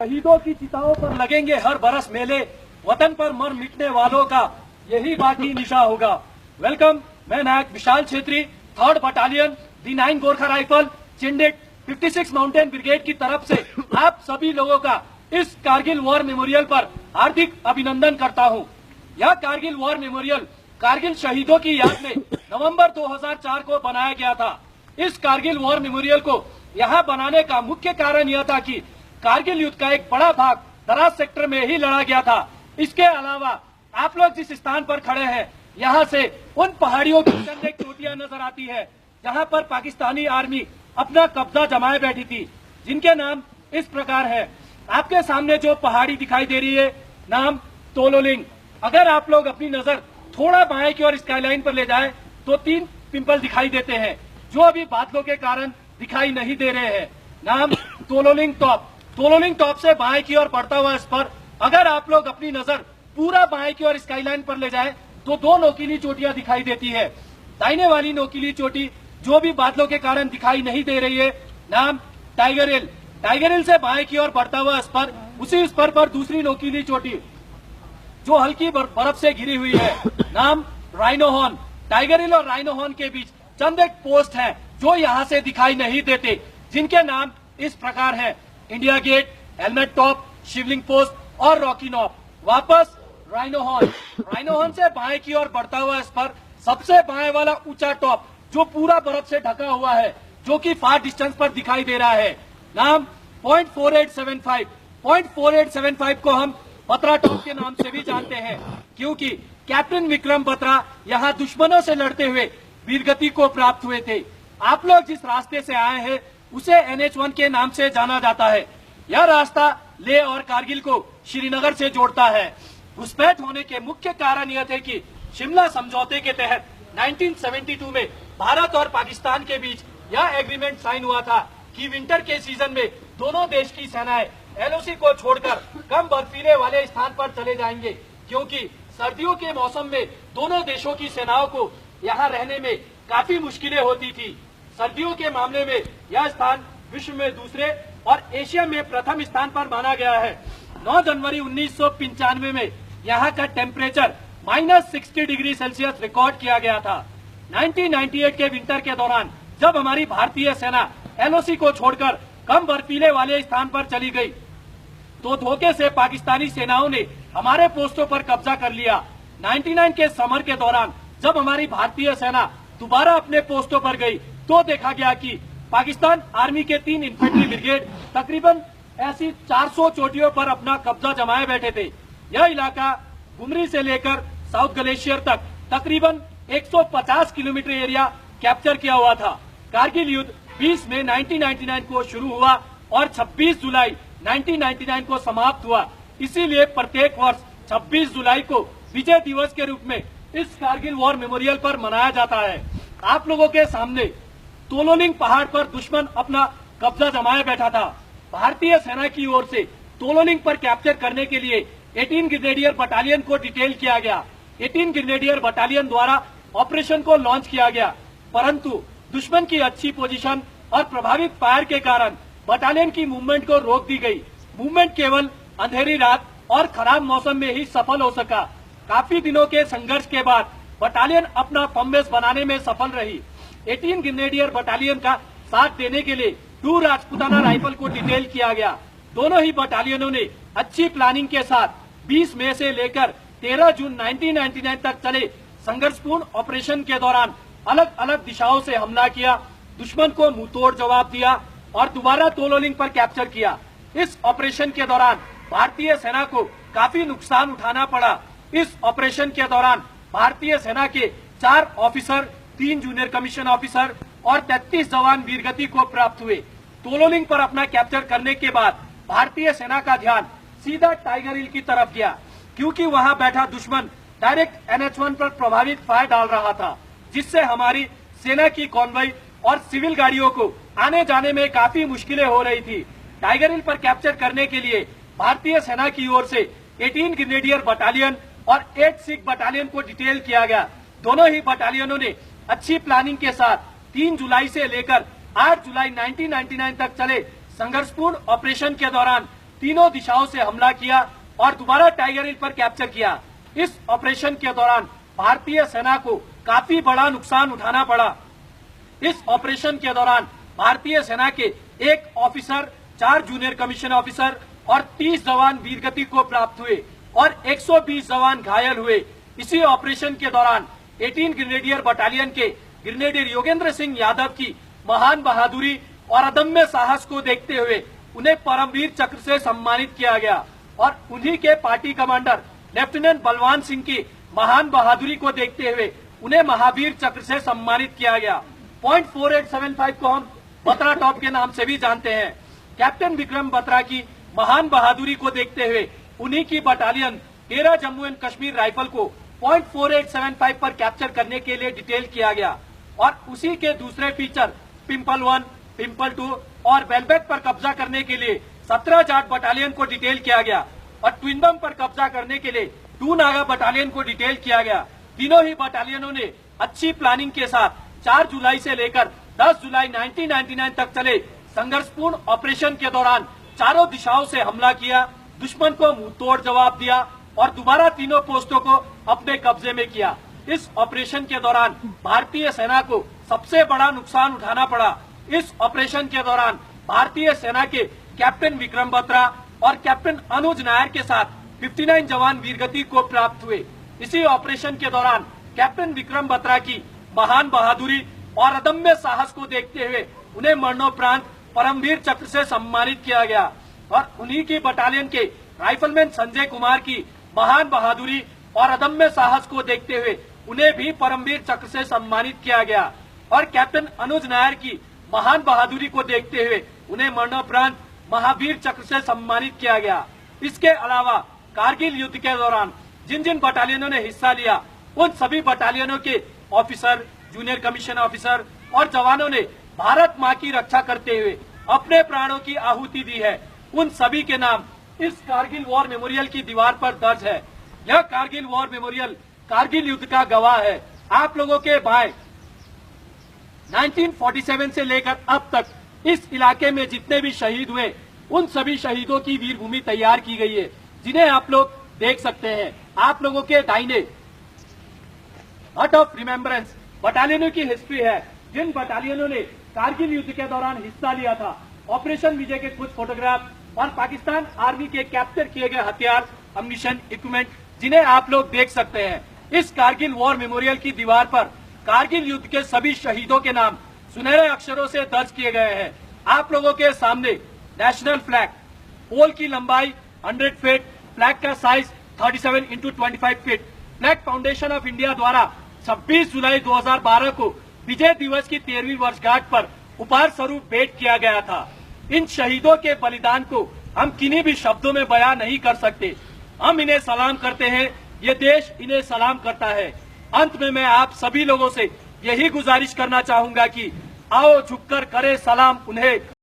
शहीदों की चिताओं पर लगेंगे हर बरस मेले, वतन पर मर मिटने वालों का यही बाकी निशा होगा। वेलकम, मैं नायक विशाल छेत्री, 3rd बटालियन दी 9 गोरखा राइफल चिंडिक 56 माउंटेन ब्रिगेड की तरफ से आप सभी लोगों का इस कारगिल वॉर मेमोरियल पर हार्दिक अभिनंदन करता हूं। यह कारगिल वॉर मेमोरियल कारगिल शहीदों की याद में नवंबर 2004 को बनाया गया था। इस कारगिल वॉर मेमोरियल को यहाँ बनाने का मुख्य कारण यह था कि कारगिल युद्ध का एक बड़ा भाग दराज सेक्टर में ही लड़ा गया था। इसके अलावा आप लोग जिस स्थान पर खड़े हैं, यहाँ से उन पहाड़ियों की चंद एक चोटियां नजर आती है जहाँ पर पाकिस्तानी आर्मी अपना कब्जा जमाए बैठी थी, जिनके नाम इस प्रकार है। आपके सामने जो पहाड़ी दिखाई दे रही है, नाम तोलोलिंग। अगर आप लोग अपनी नजर थोड़ा बाएं की ओर स्काईलाइन पर ले जाए तो 3 पिंपल दिखाई देते हैं, जो अभी बादलों के कारण दिखाई नहीं दे रहे हैं। नाम तोलोलिंग टॉप। तोलोलिंग टॉप से बाएं की ओर बढ़ता हुआ इस पर अगर आप लोग अपनी नजर पूरा बाएं की ओर स्काईलाइन पर ले जाए तो 2 नोकीली चोटियां दिखाई देती है। दाहिने वाली नोकीली चोटी जो भी बादलों के कारण दिखाई नहीं दे रही है, नाम टाइगर हिल। टाइगर हिल से बाएं की ओर बढ़ता हुआ इस पर, उसी स्पर पर दूसरी नोकीली चोटी जो हल्की बर्फ से घिरी हुई है, नाम राइनो हॉर्न। टाइगर हिल और राइनो हॉर्न के बीच चंद एक पोस्ट हैं जो यहाँ से दिखाई नहीं देते, जिनके नाम इस प्रकार हैं: इंडिया गेट, हेलमेट टॉप, शिवलिंग पोस्ट और रॉकी नॉप। वापस राइनो हॉर्न। राइनो हॉर्न से बाएं की ओर बढ़ता हुआ इस पर सबसे बाएं वाला ऊंचा टॉप जो पूरा बर्फ से ढका हुआ है, जो कि फार डिस्टेंस पर दिखाई दे रहा है, नाम .4875। .4875 को हम बत्रा टॉप के नाम से भी जानते हैं, क्योंकि कैप्टन विक्रम बत्रा यहाँ दुश्मनों से लड़ते हुए वीरगति को प्राप्त हुए थे। आप लोग जिस रास्ते से आए हैं उसे NH1 के नाम से जाना जाता है। यह रास्ता लेह और कारगिल को श्रीनगर से जोड़ता है। घुसपैठ होने के मुख्य कारण यह थे कि शिमला समझौते के तहत 1972 में भारत और पाकिस्तान के बीच यह एग्रीमेंट साइन हुआ था कि विंटर के सीजन में दोनों देश की सेनाएं LOC को छोड़कर कम बर्फीले वाले स्थान पर चले जाएंगे, क्योंकि सर्दियों के मौसम में दोनों देशों की सेनाओं को यहाँ रहने में काफी मुश्किलें होती थी। सर्दियों के मामले में यह स्थान विश्व में दूसरे और एशिया में प्रथम स्थान पर माना गया है। 9 जनवरी 1995 में यहाँ का टेम्परेचर -60 डिग्री सेल्सियस रिकॉर्ड किया गया था। 1998 के विंटर के दौरान जब हमारी भारतीय सेना LOC को छोड़कर कम बर्फीले वाले स्थान पर चली गई, तो धोखे से पाकिस्तानी सेनाओं ने हमारे पोस्टों पर कब्जा कर लिया। 99 के समर के दौरान जब हमारी भारतीय सेना दोबारा अपने पोस्टों पर गई, तो देखा गया कि पाकिस्तान आर्मी के 3 इन्फेंट्री ब्रिगेड तकरीबन ऐसी 400 चोटियों पर अपना कब्जा जमाए बैठे थे। यह इलाका गुमरी से लेकर साउथ ग्लेशियर तक तकरीबन 150 किलोमीटर एरिया कैप्चर किया हुआ था। कारगिल युद्ध 20 मई 1999 को शुरू हुआ और 26 जुलाई 1999 को समाप्त हुआ। इसीलिए प्रत्येक वर्ष 26 जुलाई को विजय दिवस के रूप में इस कारगिल वॉर मेमोरियल पर मनाया जाता है। आप लोगों के सामने तोलोलिंग पहाड़ पर दुश्मन अपना कब्जा जमाए बैठा था। भारतीय सेना की ओर से तोलोलिंग पर कैप्चर करने के लिए 18 ग्रेनेडियर बटालियन को डिटेल किया गया। 18 ग्रेनेडियर बटालियन द्वारा ऑपरेशन को लॉन्च किया गया, परंतु दुश्मन की अच्छी पोजीशन और प्रभावित फायर के कारण बटालियन की मूवमेंट को रोक दी गई। मूवमेंट केवल अंधेरी रात और खराब मौसम में ही सफल हो सका। काफी दिनों के संघर्ष के बाद बटालियन अपना फर्म बेस बनाने में सफल रही। 18 ग्रेनेडियर बटालियन का साथ देने के लिए 2 राजपूताना राइफल को डिटेल किया गया। दोनों ही बटालियनों ने अच्छी प्लानिंग के साथ 20 मई से लेकर 13 जून 1999 तक चले संघर्षपूर्ण ऑपरेशन के दौरान अलग अलग दिशाओं से हमला किया, दुश्मन को मुंहतोड़ जवाब दिया और दोबारा तोलोलिंग पर कैप्चर किया। इस ऑपरेशन के दौरान भारतीय सेना को काफी नुकसान उठाना पड़ा। इस ऑपरेशन के दौरान भारतीय सेना के 4 ऑफिसर, 3 जूनियर कमीशन ऑफिसर और 33 जवान वीरगति को प्राप्त हुए। तोलोलिंग पर अपना कैप्चर करने के बाद भारतीय सेना का ध्यान सीधा टाइगर हिल की तरफ गया, क्योंकि वहां बैठा दुश्मन डायरेक्ट NH1 पर प्रभावित फायर डाल रहा था, जिससे हमारी सेना की कॉन्वॉय और सिविल गाड़ियों को आने जाने में काफी मुश्किलें हो रही थी। टाइगर हिल पर कैप्चर करने के लिए भारतीय सेना की ओर से 18 ग्रेनेडियर बटालियन और 8 सिख बटालियन को डिटेल किया गया। दोनों ही बटालियनों ने अच्छी प्लानिंग के साथ 3 जुलाई से लेकर 8 जुलाई 1999 तक चले संघर्षपूर्ण ऑपरेशन के दौरान तीनों दिशाओं से हमला किया और दोबारा टाइगर हिल पर कैप्चर किया। इस ऑपरेशन के दौरान भारतीय सेना को काफी बड़ा नुकसान उठाना पड़ा। इस ऑपरेशन के दौरान भारतीय सेना के 1 ऑफिसर, 4 जूनियर कमीशन ऑफिसर और 30 जवान वीरगति को प्राप्त हुए और 120 जवान घायल हुए। इसी ऑपरेशन के दौरान 18 ग्रेनेडियर बटालियन के ग्रेनेडियर योगेंद्र सिंह यादव की महान बहादुरी और अदम्य साहस को देखते हुए उन्हें परमवीर चक्र से सम्मानित किया गया और उन्हीं के party commander lieutenant Balwan Singh की महान बहादुरी को देखते हुए उन्हें महावीर चक्र से सम्मानित किया गया। पॉइंट 4875 को हम बत्रा टॉप के नाम से भी जानते हैं। कैप्टन विक्रम बत्रा की महान बहादुरी को देखते हुए उन्हीं की battalion 13 Jammu and Kashmir rifle को पॉइंट 4875 पर कैप्चर करने के लिए डिटेल किया गया और उसी के दूसरे फीचर पिंपल 1, पिंपल 2 और वेलबेक पर कब्जा करने के लिए 17 जाट बटालियन को डिटेल किया गया और ट्विनबम पर कब्जा करने के लिए 2 नागा बटालियन को डिटेल किया गया। तीनों ही बटालियनों ने अच्छी प्लानिंग के साथ 4 जुलाई से लेकर 10 जुलाई 1999 तक चले संघर्षपूर्ण ऑपरेशन के दौरान चारों दिशाओं से हमला किया, दुश्मन को मुंहतोड़ जवाब दिया और दोबारा तीनों पोस्टों को अपने कब्जे में किया। इस ऑपरेशन के दौरान भारतीय सेना को सबसे बड़ा नुकसान उठाना पड़ा। इस ऑपरेशन के दौरान भारतीय सेना के कैप्टन विक्रम बत्रा और कैप्टन अनुज नायर के साथ 59 जवान वीरगति को प्राप्त हुए। इसी ऑपरेशन के दौरान कैप्टन विक्रम बत्रा की महान बहादुरी और अदम्य साहस को देखते हुए उन्हें मरणोपरांत परमवीर चक्र से सम्मानित किया गया और उन्हीं की बटालियन के राइफलमैन संजय कुमार की महान बहादुरी और अदम्य साहस को देखते हुए उन्हें भी परमवीर चक्र से सम्मानित किया गया और कैप्टन अनुज नायर की महान बहादुरी को देखते हुए उन्हें मरणोपरांत महावीर चक्र से सम्मानित किया गया। इसके अलावा कारगिल युद्ध के दौरान जिन जिन बटालियनों ने हिस्सा लिया उन सभी बटालियनों के ऑफिसर, जूनियर कमीशन ऑफिसर और जवानों ने भारत माँ की रक्षा करते हुए अपने प्राणों की आहुति दी है। उन सभी के नाम इस कारगिल वॉर मेमोरियल की दीवार पर दर्ज है। यह कारगिल वॉर मेमोरियल कारगिल युद्ध का गवाह है। आप लोगों के बाएं 1947 से लेकर अब तक इस इलाके में जितने भी शहीद हुए उन सभी शहीदों की वीर भूमि तैयार की गई है, जिन्हें आप लोग देख सकते हैं। आप लोगों के दाहिने हट ऑफ रिमेम्बरेंस बटालियनों की हिस्ट्री है, जिन बटालियनों ने कारगिल युद्ध के दौरान हिस्सा लिया था। ऑपरेशन विजय के कुछ फोटोग्राफ और पाकिस्तान आर्मी के कैप्चर किए गए हथियार, अम्युनिशन, इक्विपमेंट, जिन्हें आप लोग देख सकते हैं। इस कारगिल वॉर मेमोरियल की दीवार पर कारगिल युद्ध के सभी शहीदों के नाम सुनहरे अक्षरों से दर्ज किए गए हैं। आप लोगों के सामने नेशनल फ्लैग, पोल की लंबाई 100 फीट, फ्लैग का size 37 into 25 feet, flag foundation of India द्वारा 26 जुलाई 2012 को विजय दिवस की 13वीं वर्षगांठ पर उपहार स्वरूप भेंट किया गया था। इन शहीदों के बलिदान को हम किन्हीं भी शब्दों में बयां नहीं कर सकते। हम इन्हें सलाम करते हैं, ये देश इन्हें सलाम करता है। अंत में मैं आप सभी लोगों से यही गुजारिश करना चाहूंगा कि आओ झुककर करे सलाम उन्हें।